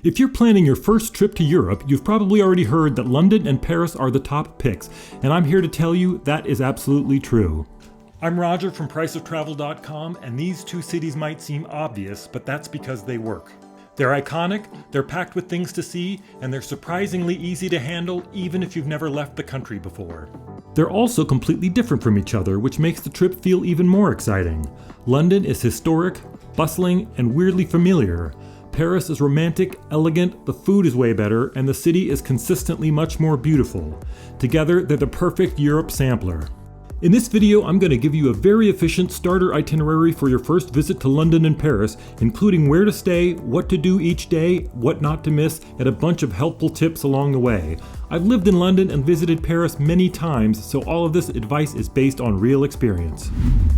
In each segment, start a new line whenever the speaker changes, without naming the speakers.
If you're planning your first trip to Europe, you've probably already heard that London and Paris are the top picks, and I'm here to tell you that is absolutely true. I'm Roger from priceoftravel.com, and these two cities might seem obvious, but that's because they work. They're iconic, they're packed with things to see, and they're surprisingly easy to handle even if you've never left the country before. They're also completely different from each other, which makes the trip feel even more exciting. London is historic, bustling, and weirdly familiar. Paris is romantic, elegant, the food is way better, and the city is consistently much more beautiful. Together, they're the perfect Europe sampler. In this video, I'm going to give you a very efficient starter itinerary for your first visit to London and Paris, including where to stay, what to do each day, what not to miss, and a bunch of helpful tips along the way. I've lived in London and visited Paris many times, so all of this advice is based on real experience.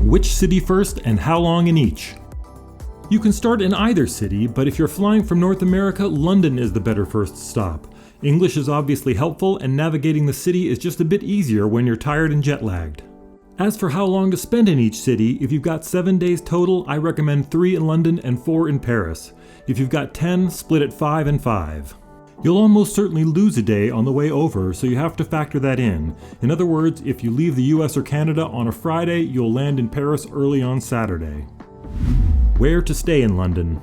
Which city first and how long in each? You can start in either city, but if you're flying from North America, London is the better first stop. English is obviously helpful, and navigating the city is just a bit easier when you're tired and jet-lagged. As for how long to spend in each city, if you've got 7 days total, I recommend 3 in London and 4 in Paris. If you've got 10, split it 5 and 5. You'll almost certainly lose a day on the way over, so you have to factor that in. In other words, if you leave the US or Canada on a Friday, you'll land in Paris early on Saturday. Where to stay in London?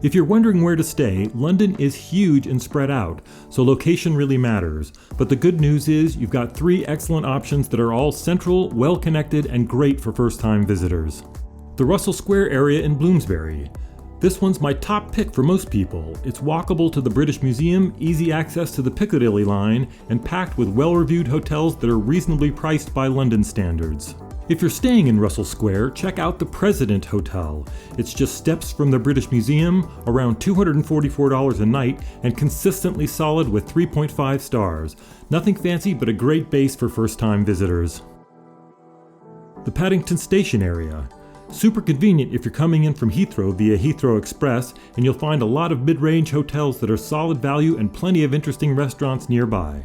If you're wondering where to stay, London is huge and spread out, so location really matters. But the good news is you've got 3 excellent options that are all central, well-connected, and great for first-time visitors. The Russell Square area in Bloomsbury. This one's my top pick for most people. It's walkable to the British Museum, easy access to the Piccadilly line, and packed with well-reviewed hotels that are reasonably priced by London standards. If you're staying in Russell Square, check out the President Hotel. It's just steps from the British Museum, around $244 a night, and consistently solid with 3.5 stars. Nothing fancy, but a great base for first-time visitors. The Paddington Station area. Super convenient if you're coming in from Heathrow via Heathrow Express, and you'll find a lot of mid-range hotels that are solid value and plenty of interesting restaurants nearby.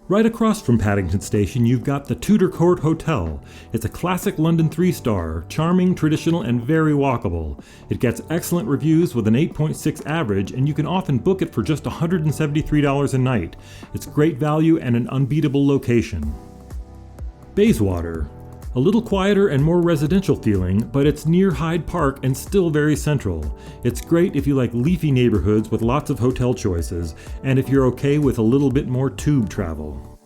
Right across from Paddington Station, you've got the Tudor Court Hotel. It's a classic London 3-star, charming, traditional, and very walkable. It gets excellent reviews with an 8.6 average, and you can often book it for just $173 a night. It's great value and an unbeatable location. Bayswater. A little quieter and more residential feeling, but it's near Hyde Park and still very central. It's great if you like leafy neighborhoods with lots of hotel choices, and if you're okay with a little bit more tube travel.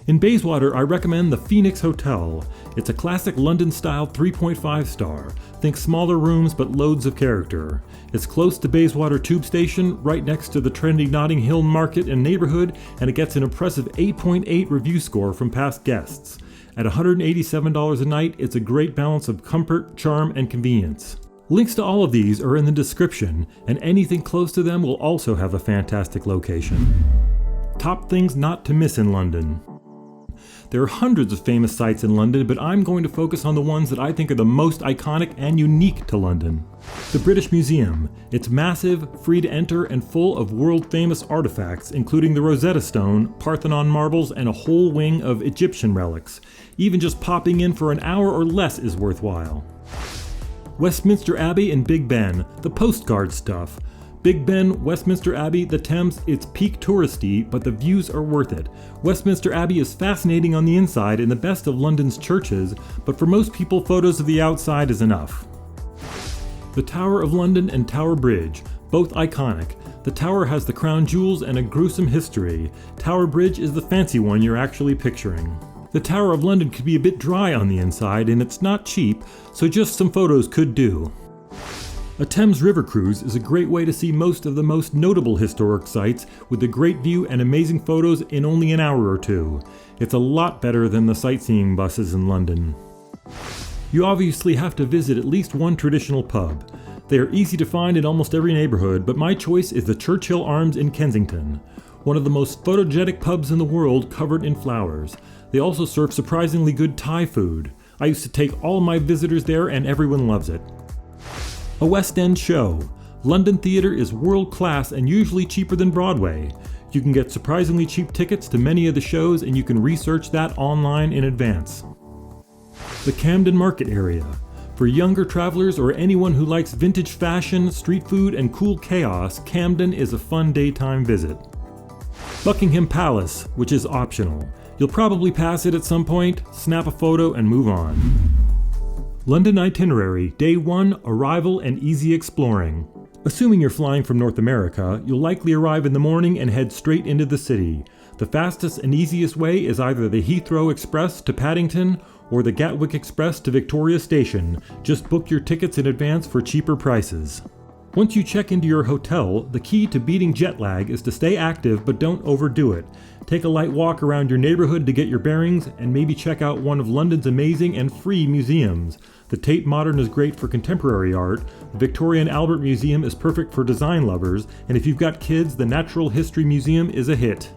In Bayswater, I recommend the Phoenix Hotel. It's a classic London-style 3.5 star. Think smaller rooms but loads of character. It's close to Bayswater Tube Station, right next to the trendy Notting Hill Market and neighborhood, and it gets an impressive 8.8 review score from past guests. At $187 a night, it's a great balance of comfort, charm, and convenience. Links to all of these are in the description, and anything close to them will also have a fantastic location. Top things not to miss in London. There are hundreds of famous sites in London, but I'm going to focus on the ones that I think are the most iconic and unique to London. The British Museum. It's massive, free to enter, and full of world-famous artifacts, including the Rosetta Stone, Parthenon marbles, and a whole wing of Egyptian relics. Even just popping in for an hour or less is worthwhile. Westminster Abbey and Big Ben. The postcard stuff. Big Ben, Westminster Abbey, the Thames, it's peak touristy, but the views are worth it. Westminster Abbey is fascinating on the inside and the best of London's churches, but for most people, photos of the outside is enough. The Tower of London and Tower Bridge, both iconic. The tower has the crown jewels and a gruesome history. Tower Bridge is the fancy one you're actually picturing. The Tower of London could be a bit dry on the inside, and it's not cheap, so just some photos could do. A Thames River cruise is a great way to see most of the most notable historic sites with a great view and amazing photos in only an hour or 2. It's a lot better than the sightseeing buses in London. You obviously have to visit at least one traditional pub. They are easy to find in almost every neighborhood, but my choice is the Churchill Arms in Kensington. One of the most photogenic pubs in the world, covered in flowers. They also serve surprisingly good Thai food. I used to take all my visitors there and everyone loves it. A West End show. London theatre is world-class and usually cheaper than Broadway. You can get surprisingly cheap tickets to many of the shows, and you can research that online in advance. The Camden Market area. For younger travelers or anyone who likes vintage fashion, street food, and cool chaos, Camden is a fun daytime visit. Buckingham Palace, which is optional. You'll probably pass it at some point, snap a photo, and move on. London itinerary, Day 1, arrival and easy exploring. Assuming you're flying from North America, you'll likely arrive in the morning and head straight into the city. The fastest and easiest way is either the Heathrow Express to Paddington or the Gatwick Express to Victoria Station. Just book your tickets in advance for cheaper prices. Once you check into your hotel, the key to beating jet lag is to stay active but don't overdo it. Take a light walk around your neighborhood to get your bearings and maybe check out one of London's amazing and free museums. The Tate Modern is great for contemporary art, the Victoria and Albert Museum is perfect for design lovers, and if you've got kids, the Natural History Museum is a hit.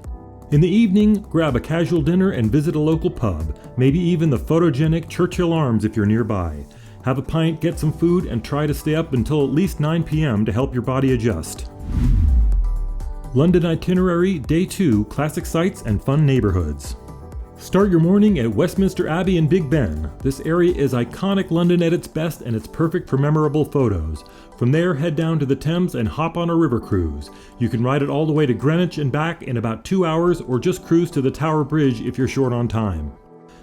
In the evening, grab a casual dinner and visit a local pub, maybe even the photogenic Churchill Arms if you're nearby. Have a pint, get some food, and try to stay up until at least 9 p.m. to help your body adjust. London itinerary, Day 2, classic sights and fun neighborhoods. Start your morning at Westminster Abbey and Big Ben. This area is iconic London at its best and it's perfect for memorable photos. From there, head down to the Thames and hop on a river cruise. You can ride it all the way to Greenwich and back in about 2 hours or just cruise to the Tower Bridge if you're short on time.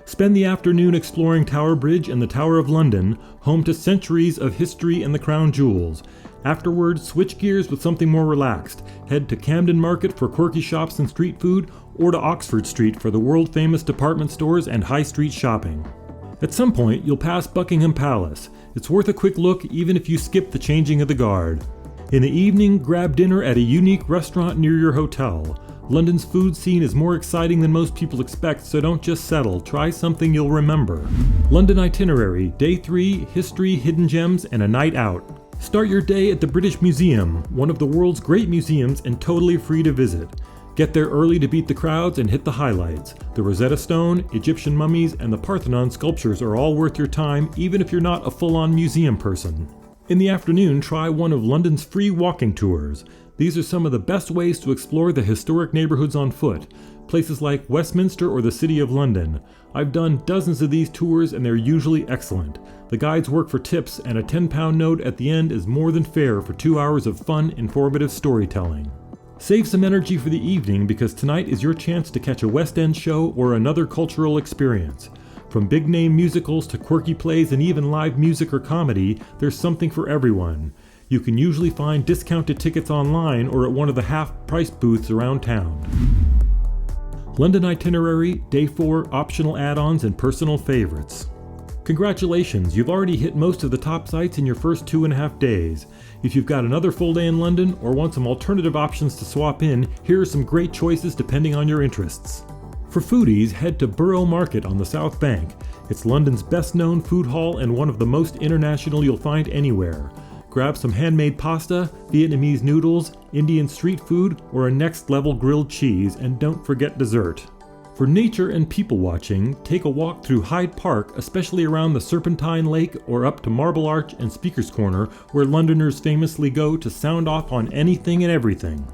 Spend the afternoon exploring Tower Bridge and the Tower of London, home to centuries of history and the crown jewels. Afterwards, switch gears with something more relaxed. Head to Camden Market for quirky shops and street food, or to Oxford Street for the world-famous department stores and high street shopping. At some point, you'll pass Buckingham Palace. It's worth a quick look even if you skip the changing of the guard. In the evening, grab dinner at a unique restaurant near your hotel. London's food scene is more exciting than most people expect, so don't just settle. Try something you'll remember. London itinerary, Day 3, history, hidden gems, and a night out. Start your day at the British Museum, one of the world's great museums and totally free to visit. Get there early to beat the crowds and hit the highlights. The Rosetta Stone, Egyptian mummies, and the Parthenon sculptures are all worth your time, even if you're not a full-on museum person. In the afternoon, try one of London's free walking tours. These are some of the best ways to explore the historic neighborhoods on foot, places like Westminster or the City of London. I've done dozens of these tours and they're usually excellent. The guides work for tips and a £10 note at the end is more than fair for 2 hours of fun, informative storytelling. Save some energy for the evening because tonight is your chance to catch a West End show or another cultural experience. From big-name musicals to quirky plays and even live music or comedy, there's something for everyone. You can usually find discounted tickets online or at one of the half-price booths around town. London itinerary, Day 4, optional add-ons and personal favorites. Congratulations, you've already hit most of the top sites in your first 2.5 days. If you've got another full day in London or want some alternative options to swap in, here are some great choices depending on your interests. For foodies, head to Borough Market on the South Bank. It's London's best-known food hall and one of the most international you'll find anywhere. Grab some handmade pasta, Vietnamese noodles, Indian street food, or a next-level grilled cheese, and don't forget dessert. For nature and people watching, take a walk through Hyde Park, especially around the Serpentine Lake or up to Marble Arch and Speaker's Corner, where Londoners famously go to sound off on anything and everything.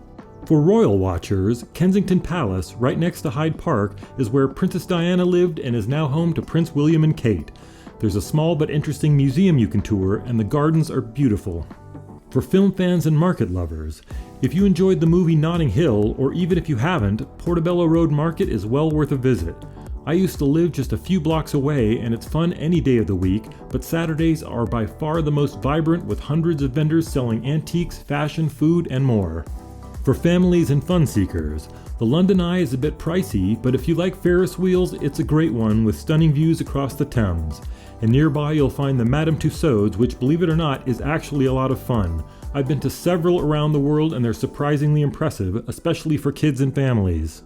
For royal watchers, Kensington Palace, right next to Hyde Park, is where Princess Diana lived and is now home to Prince William and Kate. There's a small but interesting museum you can tour, and the gardens are beautiful. For film fans and market lovers, if you enjoyed the movie Notting Hill, or even if you haven't, Portobello Road Market is well worth a visit. I used to live just a few blocks away, and it's fun any day of the week, but Saturdays are by far the most vibrant with hundreds of vendors selling antiques, fashion, food, and more. For families and fun seekers, the London Eye is a bit pricey, but if you like Ferris wheels, it's a great one with stunning views across the Thames. And nearby you'll find the Madame Tussauds, which, believe it or not, is actually a lot of fun. I've been to several around the world and they're surprisingly impressive, especially for kids and families.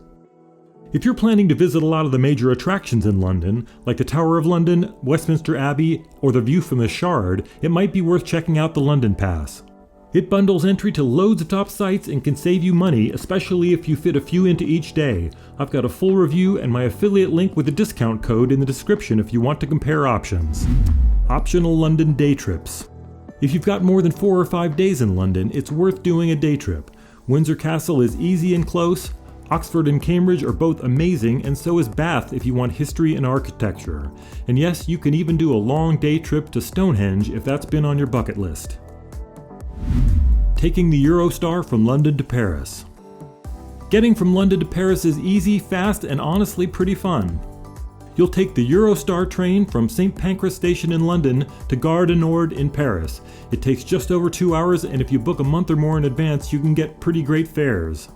If you're planning to visit a lot of the major attractions in London, like the Tower of London, Westminster Abbey, or the view from the Shard, it might be worth checking out the London Pass. It bundles entry to loads of top sites and can save you money, especially if you fit a few into each day. I've got a full review and my affiliate link with a discount code in the description if you want to compare options. Optional London day trips. If you've got more than 4 or 5 days in London, it's worth doing a day trip. Windsor Castle is easy and close. Oxford and Cambridge are both amazing, and so is Bath if you want history and architecture. And yes, you can even do a long day trip to Stonehenge if that's been on your bucket list. Taking the Eurostar from London to Paris. Getting from London to Paris is easy, fast, and honestly pretty fun. You'll take the Eurostar train from St. Pancras Station in London to Gare du Nord in Paris. It takes just over 2 hours, and if you book a month or more in advance, you can get pretty great fares.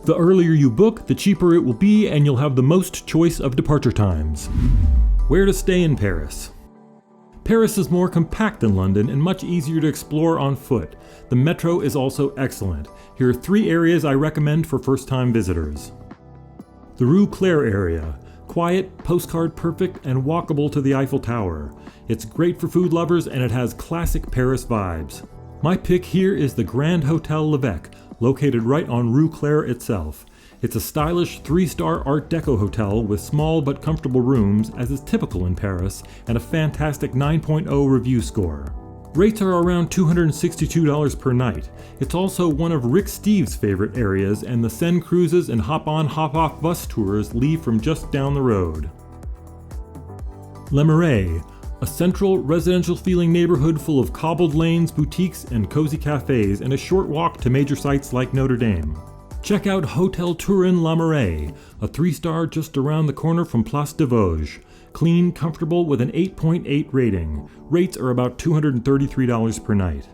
The earlier you book, the cheaper it will be, and you'll have the most choice of departure times. Where to stay in Paris? Paris is more compact than London and much easier to explore on foot. The metro is also excellent. Here are 3 areas I recommend for first-time visitors. The Rue Cler area. Quiet, postcard-perfect, and walkable to the Eiffel Tower. It's great for food lovers and it has classic Paris vibes. My pick here is the Grand Hôtel Lévêque, located right on Rue Cler itself. It's a stylish 3-star Art Deco hotel with small but comfortable rooms, as is typical in Paris, and a fantastic 9.0 review score. Rates are around $262 per night. It's also one of Rick Steves' favorite areas, and the Seine cruises and hop-on, hop-off bus tours leave from just down the road. Le Marais, a central, residential-feeling neighborhood full of cobbled lanes, boutiques, and cozy cafes, and a short walk to major sites like Notre Dame. Check out Hôtel Turin Le Marais, a 3-star just around the corner from Place des Vosges. Clean, comfortable, with an 8.8 rating. Rates are about $233 per night.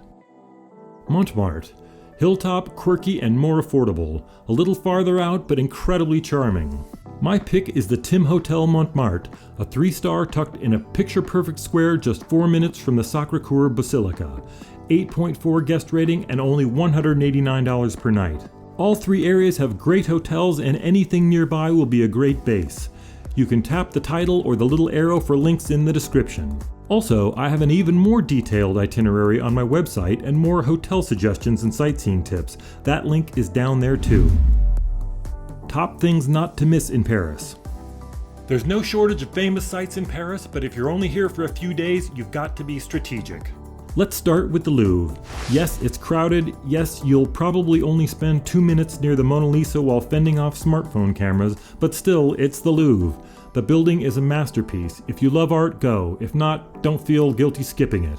Montmartre. Hilltop, quirky, and more affordable. A little farther out, but incredibly charming. My pick is the Timhotel Montmartre, a 3-star tucked in a picture-perfect square just 4 minutes from the Sacré-Cœur Basilica. 8.4 guest rating and only $189 per night. All 3 areas have great hotels, and anything nearby will be a great base. You can tap the title or the little arrow for links in the description. Also, I have an even more detailed itinerary on my website and more hotel suggestions and sightseeing tips. That link is down there too. Top things not to miss in Paris. There's no shortage of famous sites in Paris, but if you're only here for a few days, you've got to be strategic. Let's start with the Louvre. Yes, it's crowded. Yes, you'll probably only spend 2 minutes near the Mona Lisa while fending off smartphone cameras, but still, it's the Louvre. The building is a masterpiece. If you love art, go. If not, don't feel guilty skipping it.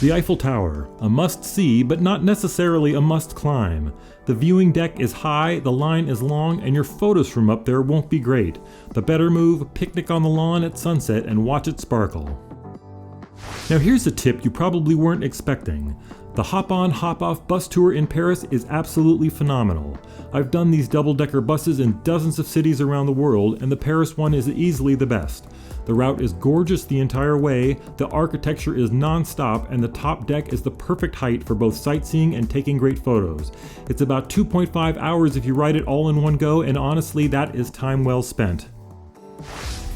The Eiffel Tower, a must-see, but not necessarily a must-climb. The viewing deck is high, the line is long, and your photos from up there won't be great. The better move, picnic on the lawn at sunset and watch it sparkle. Now here's a tip you probably weren't expecting. The hop-on, hop-off bus tour in Paris is absolutely phenomenal. I've done these double-decker buses in dozens of cities around the world, and the Paris one is easily the best. The route is gorgeous the entire way, the architecture is non-stop, and the top deck is the perfect height for both sightseeing and taking great photos. It's about 2.5 hours if you ride it all in one go, and honestly, that is time well spent.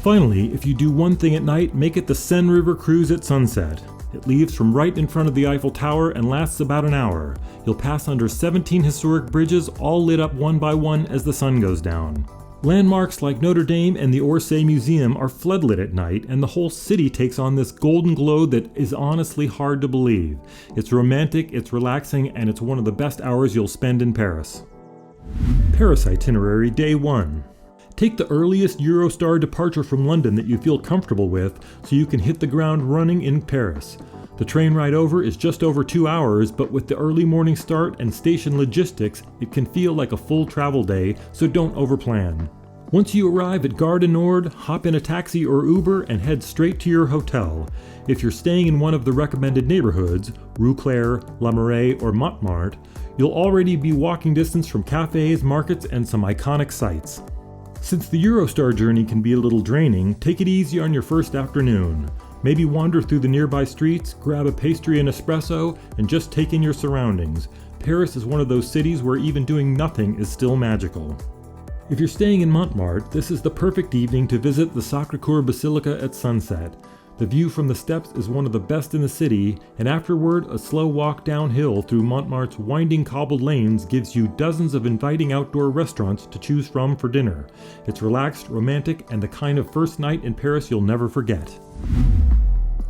Finally, if you do one thing at night, make it the Seine River cruise at sunset. It leaves from right in front of the Eiffel Tower and lasts about an hour. You'll pass under 17 historic bridges, all lit up one by one as the sun goes down. Landmarks like Notre Dame and the Orsay Museum are floodlit at night, and the whole city takes on this golden glow that is honestly hard to believe. It's romantic, it's relaxing, and it's one of the best hours you'll spend in Paris. Paris Itinerary Day 1. Take the earliest Eurostar departure from London that you feel comfortable with so you can hit the ground running in Paris. The train ride over is just over 2 hours, but with the early morning start and station logistics, it can feel like a full travel day, so don't overplan. Once you arrive at Gare du Nord, hop in a taxi or Uber and head straight to your hotel. If you're staying in one of the recommended neighborhoods, Rue Cler, Le Marais, or Montmartre, you'll already be walking distance from cafes, markets, and some iconic sites. Since the Eurostar journey can be a little draining, take it easy on your first afternoon. Maybe wander through the nearby streets, grab a pastry and espresso, and just take in your surroundings. Paris is one of those cities where even doing nothing is still magical. If you're staying in Montmartre, this is the perfect evening to visit the Sacré-Cœur Basilica at sunset. The view from the steps is one of the best in the city, and afterward, a slow walk downhill through Montmartre's winding cobbled lanes gives you dozens of inviting outdoor restaurants to choose from for dinner. It's relaxed, romantic, and the kind of first night in Paris you'll never forget.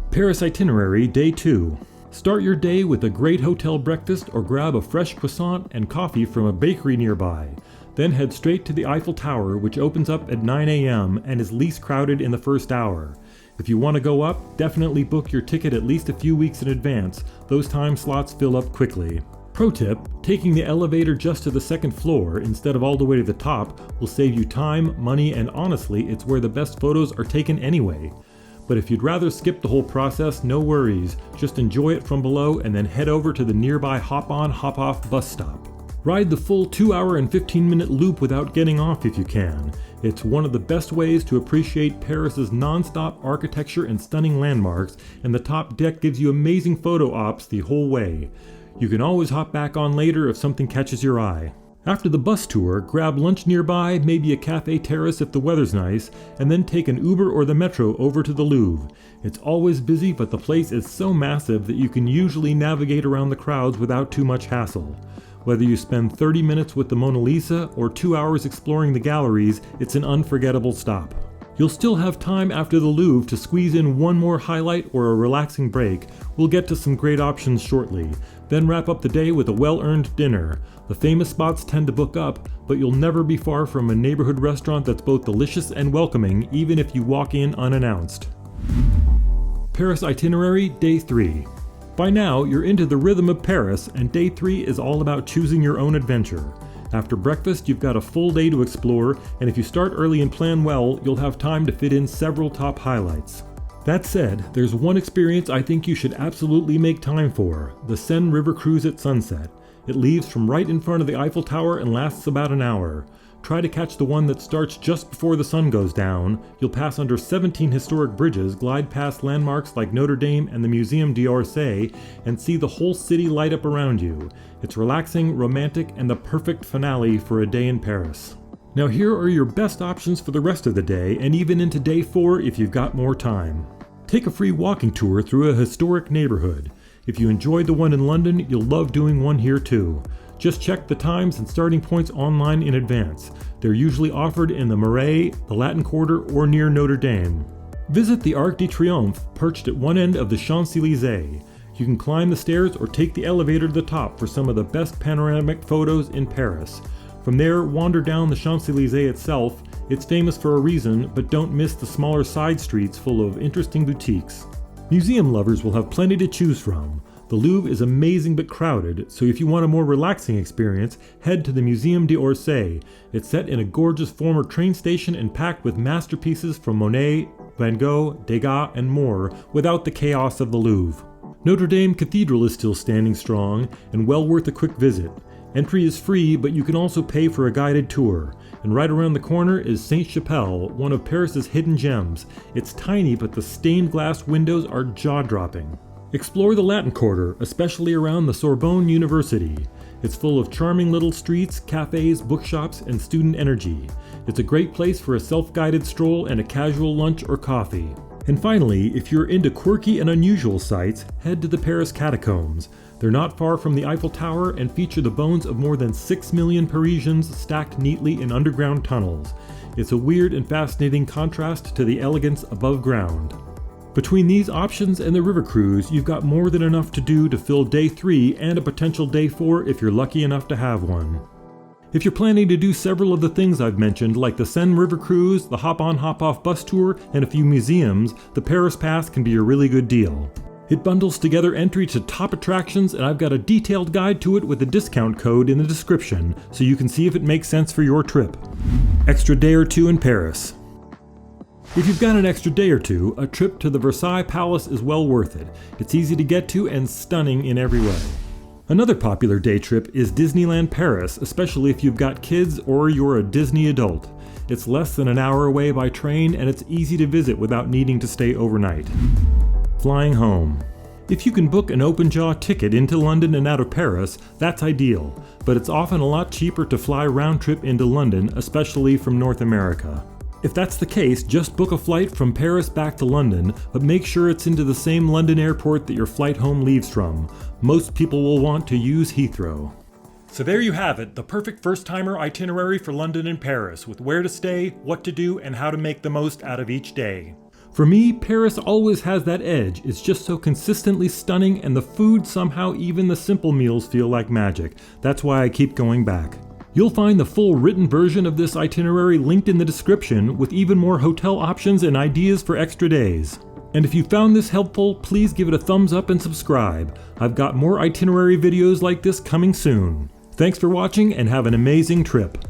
Paris Itinerary Day 2. Start your day with a great hotel breakfast or grab a fresh croissant and coffee from a bakery nearby. Then head straight to the Eiffel Tower, which opens up at 9 a.m. and is least crowded in the first hour. If you want to go up, definitely book your ticket at least a few weeks in advance. Those time slots fill up quickly. Pro tip, taking the elevator just to the second floor instead of all the way to the top will save you time, money, and honestly, it's where the best photos are taken anyway. But if you'd rather skip the whole process, no worries. Just enjoy it from below and then head over to the nearby hop-on, hop-off bus stop. Ride the full 2-hour and 15-minute loop without getting off if you can. It's one of the best ways to appreciate Paris's non-stop architecture and stunning landmarks, and the top deck gives you amazing photo ops the whole way. You can always hop back on later if something catches your eye. After the bus tour, grab lunch nearby, maybe a cafe terrace if the weather's nice, and then take an Uber or the metro over to the Louvre. It's always busy, but the place is so massive that you can usually navigate around the crowds without too much hassle. Whether you spend 30 minutes with the Mona Lisa or 2 hours exploring the galleries, it's an unforgettable stop. You'll still have time after the Louvre to squeeze in one more highlight or a relaxing break. We'll get to some great options shortly. Then wrap up the day with a well-earned dinner. The famous spots tend to book up, but you'll never be far from a neighborhood restaurant that's both delicious and welcoming, even if you walk in unannounced. Paris Itinerary, Day 3. By now, you're into the rhythm of Paris, and Day 3 is all about choosing your own adventure. After breakfast, you've got a full day to explore, and if you start early and plan well, you'll have time to fit in several top highlights. That said, there's one experience I think you should absolutely make time for, the Seine River Cruise at sunset. It leaves from right in front of the Eiffel Tower and lasts about an hour. Try to catch the one that starts just before the sun goes down. You'll pass under 17 historic bridges, glide past landmarks like Notre Dame and the Muséum d'Orsay, and see the whole city light up around you. It's relaxing, romantic, and the perfect finale for a day in Paris. Now here are your best options for the rest of the day, and even into Day 4 if you've got more time. Take a free walking tour through a historic neighborhood. If you enjoyed the one in London, you'll love doing one here too. Just check the times and starting points online in advance. They're usually offered in the Marais, the Latin Quarter, or near Notre Dame. Visit the Arc de Triomphe, perched at one end of the Champs-Élysées. You can climb the stairs or take the elevator to the top for some of the best panoramic photos in Paris. From there, wander down the Champs-Élysées itself. It's famous for a reason, but don't miss the smaller side streets full of interesting boutiques. Museum lovers will have plenty to choose from. The Louvre is amazing but crowded, so if you want a more relaxing experience, head to the Muséum d'Orsay. It's set in a gorgeous former train station and packed with masterpieces from Monet, Van Gogh, Degas, and more, without the chaos of the Louvre. Notre Dame Cathedral is still standing strong, and well worth a quick visit. Entry is free, but you can also pay for a guided tour. And right around the corner is Sainte-Chapelle, one of Paris's hidden gems. It's tiny, but the stained glass windows are jaw-dropping. Explore the Latin Quarter, especially around the Sorbonne University. It's full of charming little streets, cafes, bookshops, and student energy. It's a great place for a self-guided stroll and a casual lunch or coffee. And finally, if you're into quirky and unusual sights, head to the Paris Catacombs. They're not far from the Eiffel Tower and feature the bones of more than 6 million Parisians stacked neatly in underground tunnels. It's a weird and fascinating contrast to the elegance above ground. Between these options and the river cruise, you've got more than enough to do to fill Day 3 and a potential Day 4 if you're lucky enough to have one. If you're planning to do several of the things I've mentioned, like the Seine River Cruise, the hop-on hop-off bus tour, and a few museums, the Paris Pass can be a really good deal. It bundles together entry to top attractions, and I've got a detailed guide to it with a discount code in the description, so you can see if it makes sense for your trip. Extra day or two in Paris. If you've got an extra day or two, a trip to the Versailles Palace is well worth it. It's easy to get to and stunning in every way. Another popular day trip is Disneyland Paris, especially if you've got kids or you're a Disney adult. It's less than an hour away by train, and it's easy to visit without needing to stay overnight. Flying home. If you can book an open-jaw ticket into London and out of Paris, that's ideal, but it's often a lot cheaper to fly round-trip into London, especially from North America. If that's the case, just book a flight from Paris back to London, but make sure it's into the same London airport that your flight home leaves from. Most people will want to use Heathrow. So there you have it, the perfect first-timer itinerary for London and Paris, with where to stay, what to do, and how to make the most out of each day. For me, Paris always has that edge. It's just so consistently stunning, and the food, somehow even the simple meals feel like magic. That's why I keep going back. You'll find the full written version of this itinerary linked in the description with even more hotel options and ideas for extra days. And if you found this helpful, please give it a thumbs up and subscribe. I've got more itinerary videos like this coming soon. Thanks for watching and have an amazing trip.